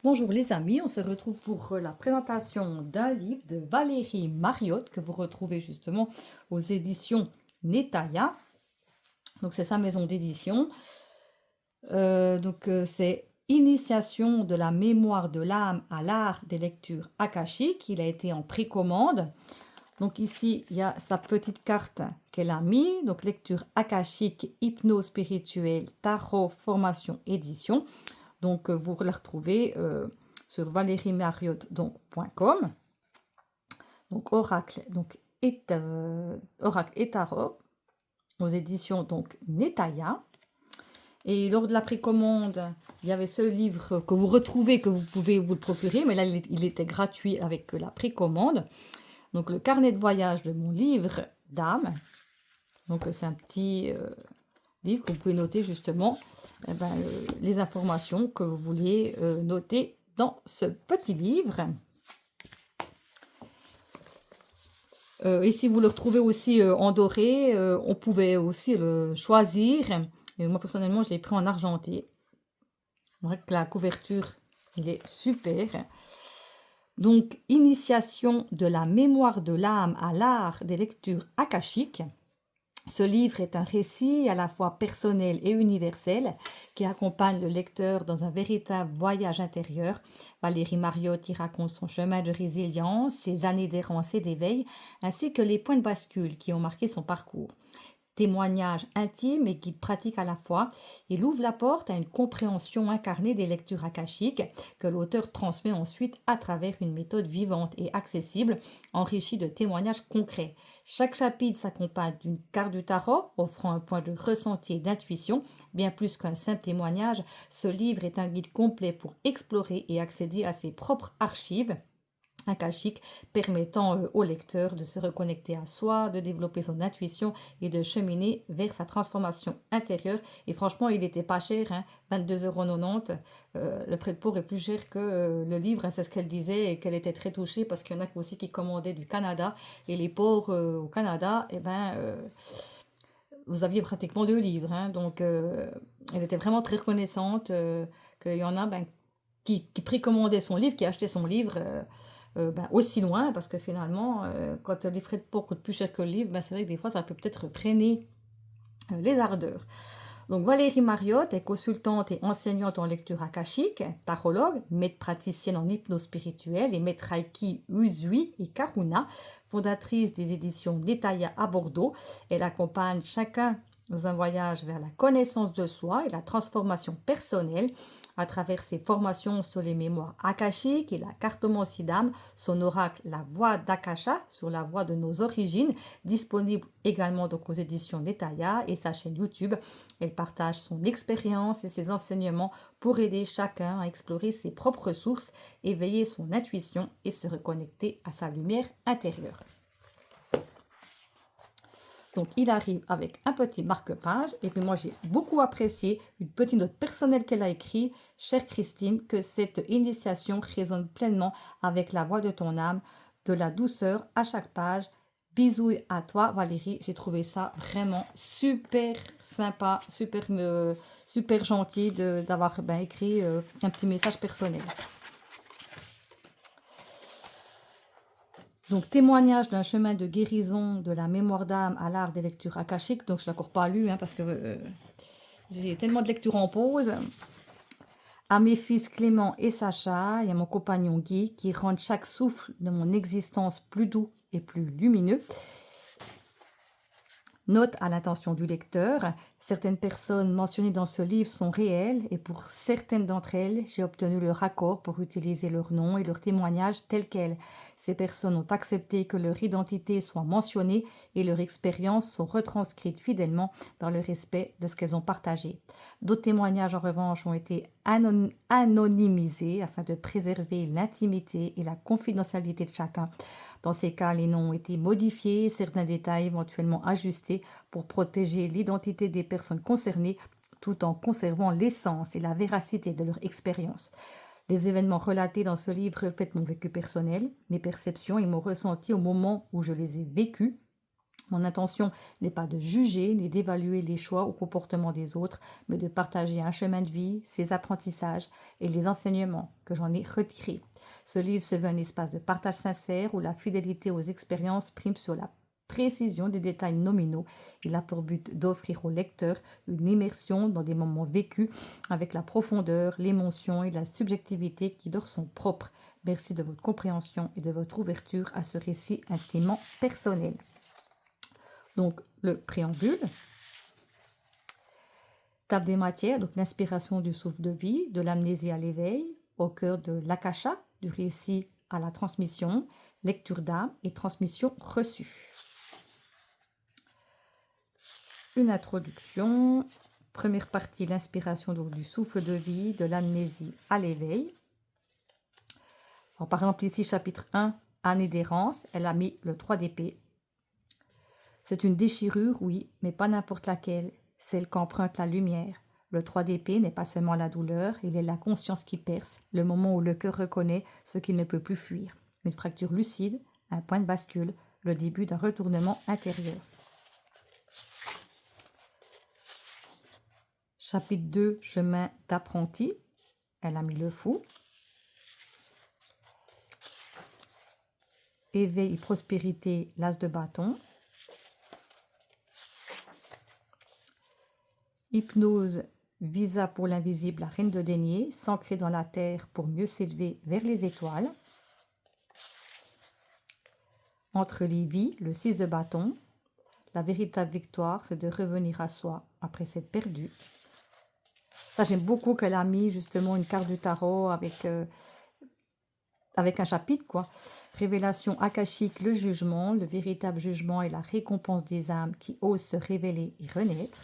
Bonjour les amis, on se retrouve pour la présentation d'un livre de Valérie Mariotte que vous retrouvez justement aux éditions Netaya. Donc c'est sa maison d'édition. C'est Initiation de la mémoire de l'âme à l'art des lectures akashiques. Il a été en précommande. Donc ici, il y a sa petite carte qu'elle a mis. Donc lecture akashique, hypnose spirituelle, tarot, formation, édition. Donc vous la retrouvez sur valériemariotte.com. Donc oracle, oracle et tarot aux éditions donc Netaya. Et lors de la précommande, il y avait ce livre que vous retrouvez, que vous pouvez vous le procurer, mais là il était gratuit avec la précommande. Donc le carnet de voyage de mon livre d'âme. Donc c'est un petit livre que vous pouvez noter justement les informations que vous vouliez noter dans ce petit livre. Et si vous le retrouvez aussi en doré, on pouvait aussi le choisir. Et moi personnellement, je l'ai pris en argenté. C'est vrai que la couverture, il est super. Donc, initiation de la mémoire de l'âme à l'art des lectures akashiques. Ce livre est un récit à la fois personnel et universel qui accompagne le lecteur dans un véritable voyage intérieur. Valérie Mariotte y raconte son chemin de résilience, ses années d'errance et d'éveil, ainsi que les points de bascule qui ont marqué son parcours. Témoignage intime et guide pratique à la fois, il ouvre la porte à une compréhension incarnée des lectures akashiques que l'auteur transmet ensuite à travers une méthode vivante et accessible, enrichie de témoignages concrets. Chaque chapitre s'accompagne d'une carte du tarot, offrant un point de ressenti et d'intuition. Bien plus qu'un simple témoignage, ce livre est un guide complet pour explorer et accéder à ses propres archives akashique, permettant au lecteur de se reconnecter à soi, de développer son intuition et de cheminer vers sa transformation intérieure. Et franchement, il n'était pas cher, hein, 22,90 €. Le frais de port est plus cher que le livre, hein, c'est ce qu'elle disait, et qu'elle était très touchée parce qu'il y en a aussi qui commandaient du Canada. Et les ports au Canada, vous aviez pratiquement 2 livres. Hein, donc, elle était vraiment très reconnaissante qu'il y en a qui précommandaient son livre, qui achetaient son livre aussi loin, parce que finalement, quand les frais de port coûtent plus cher que le livre, c'est vrai que des fois, ça peut peut-être freiner les ardeurs. Donc Valérie Mariotte est consultante et enseignante en lecture akashique, tarologue, maître praticienne en hypnose spirituelle et maître Reiki, Usui et Karuna, fondatrice des éditions Netaya à Bordeaux. Elle accompagne chacun dans un voyage vers la connaissance de soi et la transformation personnelle à travers ses formations sur les mémoires akashiques et la cartomancie d'âme, son oracle La Voix d'Akasha sur la voie de nos origines, disponible également donc aux éditions Netaya et sa chaîne YouTube. Elle partage son expérience et ses enseignements pour aider chacun à explorer ses propres sources, éveiller son intuition et se reconnecter à sa lumière intérieure. Donc, il arrive avec un petit marque-page. Et puis, moi, j'ai beaucoup apprécié une petite note personnelle qu'elle a écrite. Chère Christine, que cette initiation résonne pleinement avec la voix de ton âme, de la douceur à chaque page. Bisous à toi, Valérie. J'ai trouvé ça vraiment super sympa, super gentil d'avoir écrit un petit message personnel. Donc, témoignage d'un chemin de guérison de la mémoire d'âme à l'art des lectures akashiques. Donc, je ne l'ai encore pas lu parce que j'ai tellement de lectures en pause. À mes fils Clément et Sacha et à mon compagnon Guy qui rendent chaque souffle de mon existence plus doux et plus lumineux. Note à l'attention du lecteur, certaines personnes mentionnées dans ce livre sont réelles et pour certaines d'entre elles, j'ai obtenu leur accord pour utiliser leur nom et leur témoignage tels quels. Ces personnes ont accepté que leur identité soit mentionnée et leurs expériences sont retranscrites fidèlement dans le respect de ce qu'elles ont partagé. D'autres témoignages en revanche ont été anonymisés afin de préserver l'intimité et la confidentialité de chacun. Dans ces cas, les noms ont été modifiés, certains détails éventuellement ajustés pour protéger l'identité des personnes concernées tout en conservant l'essence et la véracité de leur expérience. Les événements relatés dans ce livre reflètent mon vécu personnel, mes perceptions et mon ressenti au moment où je les ai vécus. Mon intention n'est pas de juger ni d'évaluer les choix ou comportements des autres, mais de partager un chemin de vie, ses apprentissages et les enseignements que j'en ai retirés. Ce livre se veut un espace de partage sincère où la fidélité aux expériences prime sur la précision des détails nominaux. Il a pour but d'offrir au lecteur une immersion dans des moments vécus avec la profondeur, l'émotion et la subjectivité qui leur sont propres. Merci de votre compréhension et de votre ouverture à ce récit intimement personnel. Donc, le préambule, table des matières, donc l'inspiration du souffle de vie, de l'amnésie à l'éveil, au cœur de l'akasha, du récit à la transmission, lecture d'âme et transmission reçue. Une introduction, première partie, l'inspiration donc du souffle de vie, de l'amnésie à l'éveil. Alors, par exemple, ici, chapitre 1, année d'errance, elle a mis le 3 d'épée. C'est une déchirure, oui, mais pas n'importe laquelle, celle qu'emprunte la lumière. Le 3 d'épée n'est pas seulement la douleur, il est la conscience qui perce, le moment où le cœur reconnaît ce qu'il ne peut plus fuir. Une fracture lucide, un point de bascule, le début d'un retournement intérieur. Chapitre 2, chemin d'apprenti, elle a mis le fou. Éveil et prospérité, l'as de bâton. Hypnose, visa pour l'invisible, la reine de denier, s'ancrer dans la terre pour mieux s'élever vers les étoiles. Entre les vies, le 6 de bâton. La véritable victoire, c'est de revenir à soi après s'être perdu. Ça, j'aime beaucoup qu'elle a mis justement une carte du tarot avec un chapitre, quoi. Révélation akashique, le jugement. Le véritable jugement est la récompense des âmes qui osent se révéler et renaître.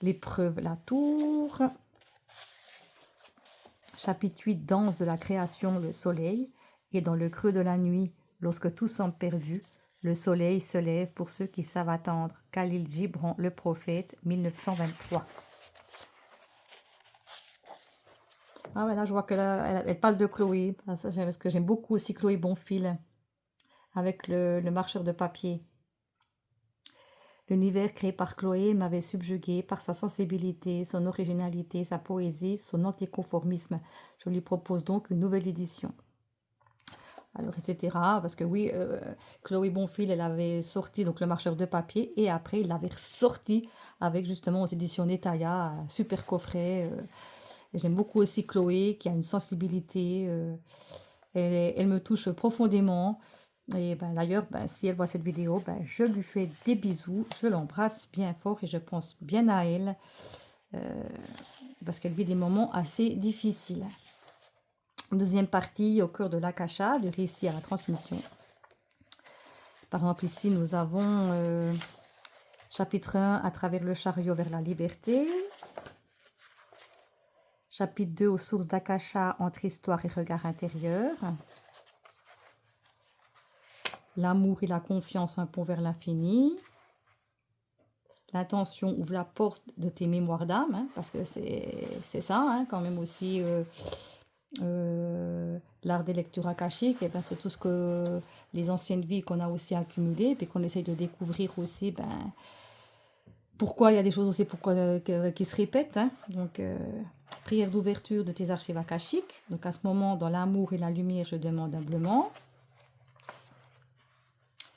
L'épreuve, la tour. Chapitre 8, danse de la création, le soleil. Et dans le creux de la nuit, lorsque tout semble perdu, le soleil se lève pour ceux qui savent attendre. Khalil Gibran, le prophète, 1923. Ah ouais, là, je vois que là, elle parle de Chloé. Parce que j'aime beaucoup aussi Chloé Bonfil avec le marcheur de papier. L'univers créé par Chloé m'avait subjugué par sa sensibilité, son originalité, sa poésie, son anticonformisme. Je lui propose donc une nouvelle édition. Alors, etc. Parce que oui, Chloé Bonfil, elle avait sorti donc le marcheur de papier et après, il l'avait ressorti avec justement aux éditions Netaya, un super coffret. J'aime beaucoup aussi Chloé qui a une sensibilité. Elle me touche profondément. Et ben, d'ailleurs, ben, si elle voit cette vidéo, ben, je lui fais des bisous, je l'embrasse bien fort et je pense bien à elle parce qu'elle vit des moments assez difficiles. Deuxième partie, au cœur de l'akasha, du récit à la transmission. Par exemple, ici, nous avons chapitre 1, à travers le chariot vers la liberté. Chapitre 2, aux sources d'akasha, entre histoire et regard intérieur. L'amour et la confiance, un pont vers l'infini. L'intention ouvre la porte de tes mémoires d'âme, hein, parce que c'est ça, hein, quand même aussi, l'art des lectures akashiques, et ben, c'est tout ce que les anciennes vies qu'on a aussi accumulées, puis qu'on essaye de découvrir aussi, ben, pourquoi il y a des choses aussi qui se répètent. Hein. Donc, prière d'ouverture de tes archives akashiques. Donc, à ce moment, dans l'amour et la lumière, je demande humblement.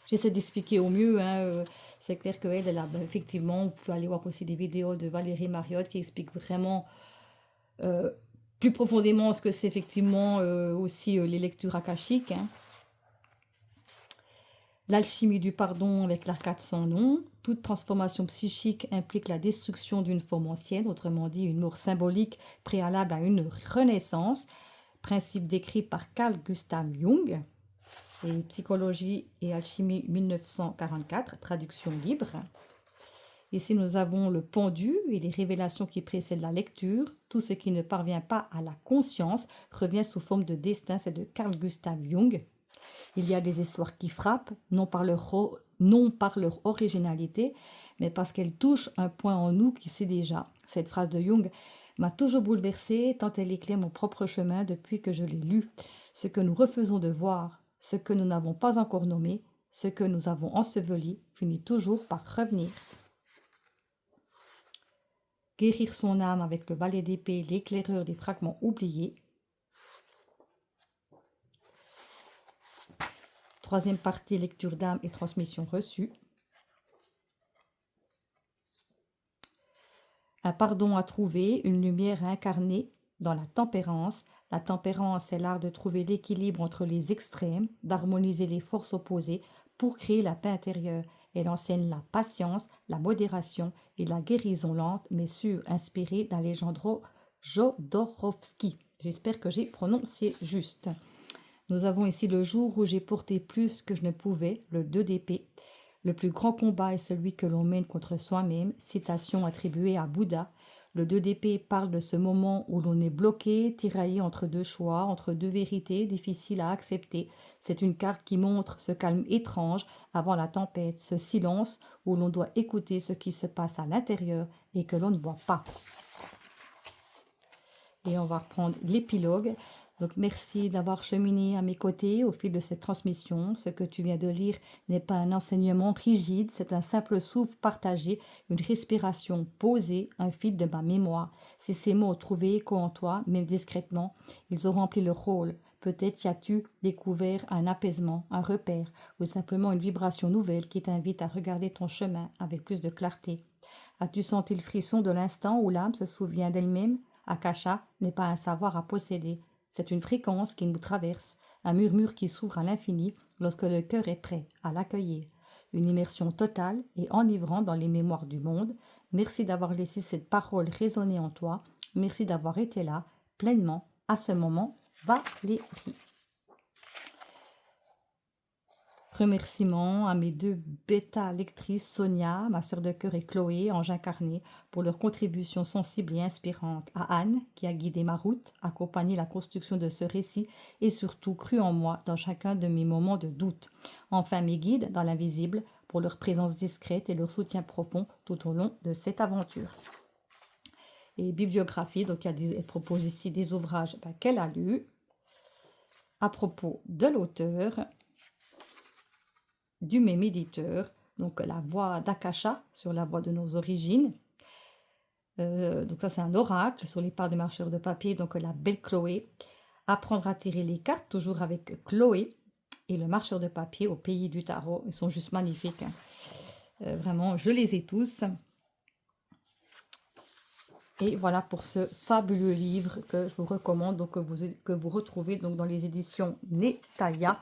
J'essaie d'expliquer au mieux. Hein, c'est clair qu'elle a effectivement, vous pouvez aller voir aussi des vidéos de Valérie Mariotte qui explique vraiment plus profondément ce que c'est effectivement aussi les lectures akashiques. Hein. L'alchimie du pardon avec l'arcade sans nom. Toute transformation psychique implique la destruction d'une forme ancienne, autrement dit une mort symbolique préalable à une renaissance. Principe décrit par Carl Gustav Jung. Et Psychologie et alchimie 1944, traduction libre. Ici, nous avons le pendu et les révélations qui précèdent la lecture. Tout ce qui ne parvient pas à la conscience revient sous forme de destin. C'est de Carl Gustav Jung. Il y a des histoires qui frappent, non par leur originalité, mais parce qu'elles touchent un point en nous qui sait déjà. Cette phrase de Jung m'a toujours bouleversée, tant elle éclaire mon propre chemin depuis que je l'ai lue. Ce que nous refusons de voir, ce que nous n'avons pas encore nommé, Ce que nous avons enseveli finit toujours par revenir. Guérir son âme avec le balai d'épée, l'éclaireur des fragments oubliés. Troisième partie, lecture d'âme et transmission reçue. Un pardon à trouver, une lumière à incarner dans la tempérance. La tempérance est l'art de trouver l'équilibre entre les extrêmes, d'harmoniser les forces opposées pour créer la paix intérieure. Elle enseigne la patience, la modération et la guérison lente mais sûre, inspirée d'Alejandro Jodorowsky. J'espère que j'ai prononcé juste. Nous avons ici le jour où j'ai porté plus que je ne pouvais, le 2 d'épée. Le plus grand combat est celui que l'on mène contre soi-même, citation attribuée à Bouddha. Le 2 d'épée parle de ce moment où l'on est bloqué, tiraillé entre deux choix, entre deux vérités difficiles à accepter. C'est une carte qui montre ce calme étrange avant la tempête, ce silence où l'on doit écouter ce qui se passe à l'intérieur et que l'on ne voit pas. Et on va reprendre l'épilogue. Donc merci d'avoir cheminé à mes côtés au fil de cette transmission. Ce que tu viens de lire n'est pas un enseignement rigide, c'est un simple souffle partagé, une respiration posée, un fil de ma mémoire. Si ces mots ont trouvé écho en toi, même discrètement, ils ont rempli leur rôle. Peut-être y as-tu découvert un apaisement, un repère, ou simplement une vibration nouvelle qui t'invite à regarder ton chemin avec plus de clarté. As-tu senti le frisson de l'instant où l'âme se souvient d'elle-même? Akasha n'est pas un savoir à posséder. C'est une fréquence qui nous traverse, un murmure qui s'ouvre à l'infini lorsque le cœur est prêt à l'accueillir. Une immersion totale et enivrante dans les mémoires du monde. Merci d'avoir laissé cette parole résonner en toi. Merci d'avoir été là, pleinement, à ce moment. Valérie. Remerciements à mes deux bêta-lectrices, Sonia, ma sœur de cœur, et Chloé, ange incarné, pour leur contribution sensible et inspirante. À Anne, qui a guidé ma route, accompagné la construction de ce récit et surtout cru en moi dans chacun de mes moments de doute. Enfin, mes guides dans l'invisible, pour leur présence discrète et leur soutien profond tout au long de cette aventure. Et bibliographie, donc elle propose ici des ouvrages qu'elle a lus à propos de l'auteur, du même éditeur, donc la voix d'Akasha sur la voix de nos origines. Donc ça c'est un oracle sur les parts de marcheurs de papier, donc la belle Chloé. Apprendre à tirer les cartes, toujours avec Chloé et le marcheur de papier au pays du tarot. Ils sont juste magnifiques. Vraiment, je les ai tous. Et voilà pour ce fabuleux livre que je vous recommande, donc que vous retrouvez donc dans les éditions Netaya.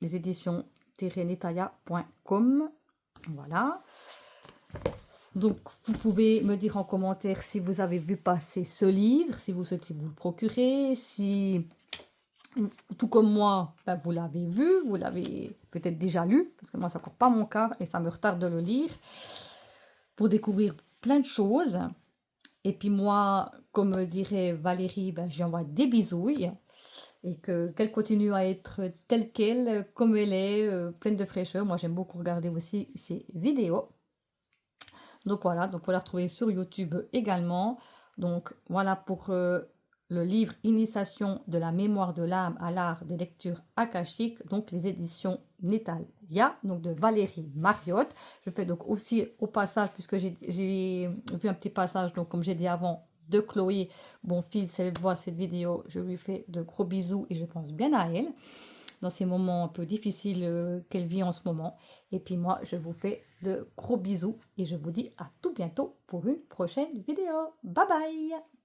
Les éditions netaya.com. Voilà. Donc, vous pouvez me dire en commentaire si vous avez vu passer ce livre, si vous souhaitez vous le procurer, si, tout comme moi, vous l'avez vu, vous l'avez peut-être déjà lu, parce que moi, c'est encore pas mon cas et ça me retarde de le lire, pour découvrir plein de choses. Et puis moi, comme dirait Valérie, j'y envoie des bisouilles. Et qu'elle continue à être telle qu'elle, comme elle est, pleine de fraîcheur. Moi, j'aime beaucoup regarder aussi ses vidéos. Donc voilà, donc vous la retrouvez sur YouTube également. Donc voilà pour le livre Initiation de la mémoire de l'âme à l'art des lectures akashiques, donc les éditions Netaya, donc de Valérie Mariotte. Je fais donc aussi au passage, puisque j'ai vu un petit passage, donc comme j'ai dit avant, de Chloé Bonfils, si elle voit cette vidéo, je lui fais de gros bisous et je pense bien à elle dans ces moments un peu difficiles qu'elle vit en ce moment. Et puis moi, je vous fais de gros bisous et je vous dis à tout bientôt pour une prochaine vidéo. Bye bye!